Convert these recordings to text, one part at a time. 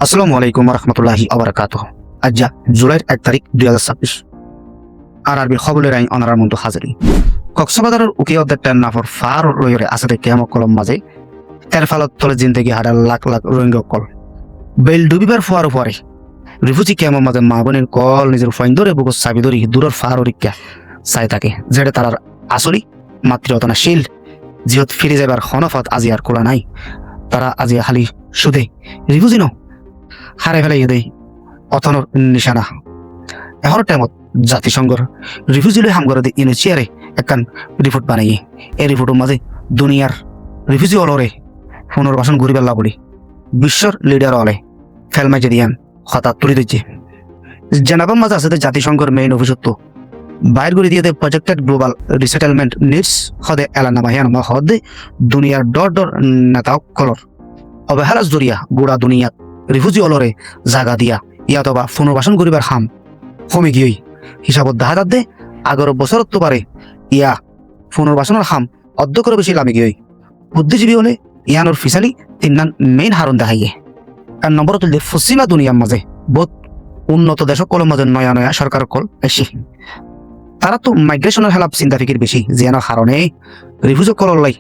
আসসালামু আলাইকুম রহমতুল্লাহি আবরাকাতুহ। আজ জুলাইয়ের 1 তারিখ 2026 আর আরবি খবরের আইন অনারার মতো হাজারি কক্সবাজারের উকি অধ্যের নাফর ফার রয়রে আছে কেমক কলম মাঝে এর ফালত তলে জিন্দগি হাডার লাখ লাখ রোহিঙ্গা কল বেল ডুবিবার ফুয়ার পরে রিফুজি কেমন মাঝে মা বোনের কল নিজের ফাইন্দরে বুক চাবি ধরি দূরের ফার রিক্কা চাই থাকে যেটা তার আসলি মাতৃতাশীল জিহত ফিরে যাবার হনফত আজি আর কোলা নাই। তারা আজি খালি সুদে রিফুজি ন হারাই ফেলাই দেয় অথনর নিশানা। এখন টাইমত জাতিসংঘর রিফিউজিলৈ হামগর ইউনিচিয়ারে একখান রিপোর্ট বানাইয়ে এই রিপোর্টের মাঝে দুনিয়ার রিফিউজি অলরে পুনর্বাসন ঘুরিবার বলি বিশ্বর লিডার অলে ফেলমাইজে দিয়ান হঠাৎ তুলি দিচ্ছে জানাবার মাঝে আছে জাতিসংঘর মেইন অফিসত্ব বাইর করে দিয়ে প্রজেক্টেড গ্লোবাল রিসেটেলমেন্ট নিডস হদে এলানামা হিয়ানমা হদে দুনিয়ার ডর ডর নেতা কলর অবহেলাস জরিয়া গোড়া দুনিয়াত রিফিউজি অলরে জাগা দিয়া ইয়াতবা পুনর্বাসন করিবার হাম কমে গিয়েই হিসাবত দেখা যাতে আগর বছরত তো পারে ইয়া পুনর্বাসনের হাম অর্ধ করে বেশি লামে গিয়েই বুদ্ধিজীবী হলে ইয়ানোর ফিসালি তিননান মেইন হারণ দেখাইয়ে আর নম্বর তুলতে পশ্চিমা দুনিয়ার মাঝে বহুত উন্নত দেশক কলের মাঝে নয়া নয়া সরকার কল বেশি তারা তো মাইগ্রেশনের হেলাপ চিন্তা ফিকির বেশি যেন হারণে রিফিউজি কলর লাই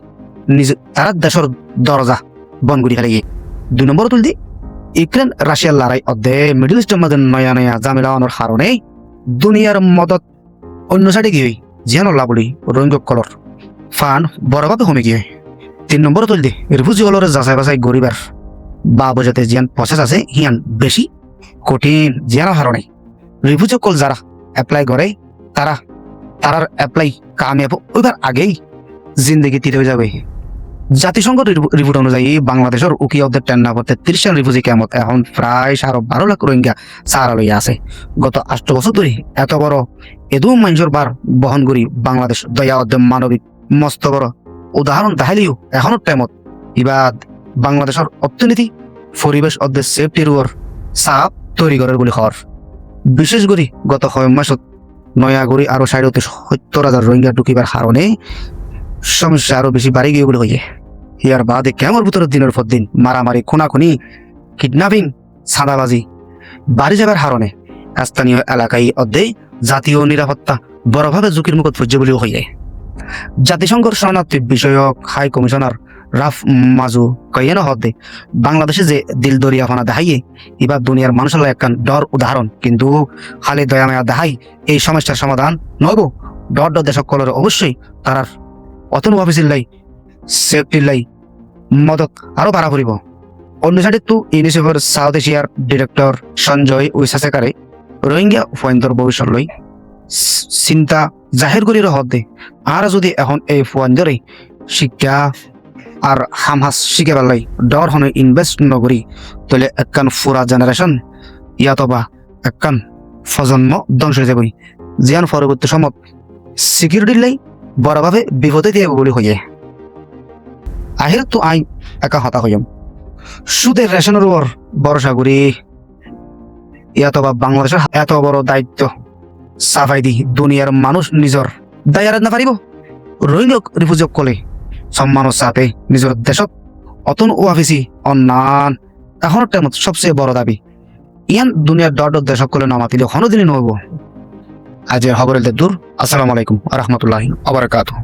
নিজ তারা দেশের দরজা বন করি ফেলে গিয়ে। 2 নম্বর তুলতে ইউক্রেন রাশিয়ার লড়াই অর্ধে মিডল ইস্টের মাঝে নয়া নয়া জামেলা আনার কারণে দুনিয়ার মদত অন্য সাইডে গিয়ে জিয়ান বলি রোহিঙ্গা কলর ফান বড়ভাবে কমে গিয়ে। 3 নম্বর তুলতে রিফিউজি হলরে যাচাই বাছাই গরিবার বা বোঝাতে জিয়ান প্রসেস আছে হিয়ান বেশি কঠিন জিয়ানোর কারণে রিফিউজি কল যারা এপ্লাই করে তারার এপ্লাই কামিয়াব ওইবার আগেই জিন্দগি তীরে হয়ে যাবে। জাতিসংঘ রিপোর্ট অনুযায়ী বাংলাদেশের উকি অর্ধের টেন্না করতে 30 জন রিফিউজি কেমত এখন প্রায় 12.5 লাখ রোহিঙ্গা সারা লইয়া আছে। গত 8 বছর ধরে এত বড় এদু মানুষের বার বহন করি বাংলাদেশ দয়া অর্ধে মানবিক মস্ত বড় উদাহরণ দেখাইলেও এখনো টাইমত ইবাদ বাংলাদেশের অর্থনীতি পরিবেশ অর্ধে সেফটির উপর চাপ তৈরি করার বলে খবর। বিশেষ করে গত 6 মাসত নয়াগড়ি আরো 70,000 রোহিঙ্গা ঢুকিবার কারণে সমস্যা আরো বেশি বাড়ি গিয়ে বলে হইয়ে ইয়ার বাদে কেমন ভিতরে দিনের পর দিন মারামারি খুনাখুনি কিডন্যাপিং সাদাবাজি বাড়ি যাবার হারণে স্থানীয় এলাকায় অর্ধেই জাতীয় নিরাপত্তা বড়ভাবে ঝুঁকির মুখত পড়ছে বলেও হইয়ে। জাতিসংঘের শরণার্থী বিষয়ক হাই কমিশনার রাফ মাজু কইয়েন হদে বাংলাদেশে যে দিল দরিয়া ফানা দেখাইয়ে এবার দুনিয়ার মানুষের একখান ডর উদাহরণ কিন্তু খালি দয়া মায়া দেখাই এই সমস্যার সমাধান নব ডর ডর দেশক কলরে অবশ্যই তারার অতনু অফিসের লাই সেফটির লাই মদত আরো বাড়া ফুরিব। অন্য সাইডে তো ইউনিসেফের সাউথ এশিয়ার ডিরেক্টর সঞ্জয় উইসাসেকারে রোহিঙ্গা ফুয়াইন্দর ভবিষ্যৎ লই চিন্তা জাহির করি হদে আর যদি এখন এই ফুয়াইন্দরে শিক্ষা আর হামহাস শিখে পেলাই ডর হনে ইনভেস্ট নকরি তাহলে একখান ফুরা জেনারেশন ইয়াতবা একখান প্রজন্ম ধ্বংস হয়ে যাবই জিয়ান পরবর্তী সময় সিকিউরিটির লাই বড়ভাবে বিপদে দিয়ে বলে হইয়ে। আহির তো আই একা হতা হইম সুদের রেশনের উপর ভরসা করি ইয়াতবা বাংলাদেশের এত বড় দায়িত্ব সাফাই দি দুনিয়ার মানুষ নিজর দায়ার না পারিব রোহিঙ্গা রিফিউজি কলে সম্মানের সাথে নিজের দেশত অতন ওয়াফিসি অন্যান এখনের টাইমত সবচেয়ে বড় দাবি ইয়ান দুনিয়ার ডর ডর দেশক কলে নামাতিলে কোনোদিনই নহব। আজের খবরের দূর। আসসালামু আলাইকুম রহমতুল্লাহি আবরাকাতুহু।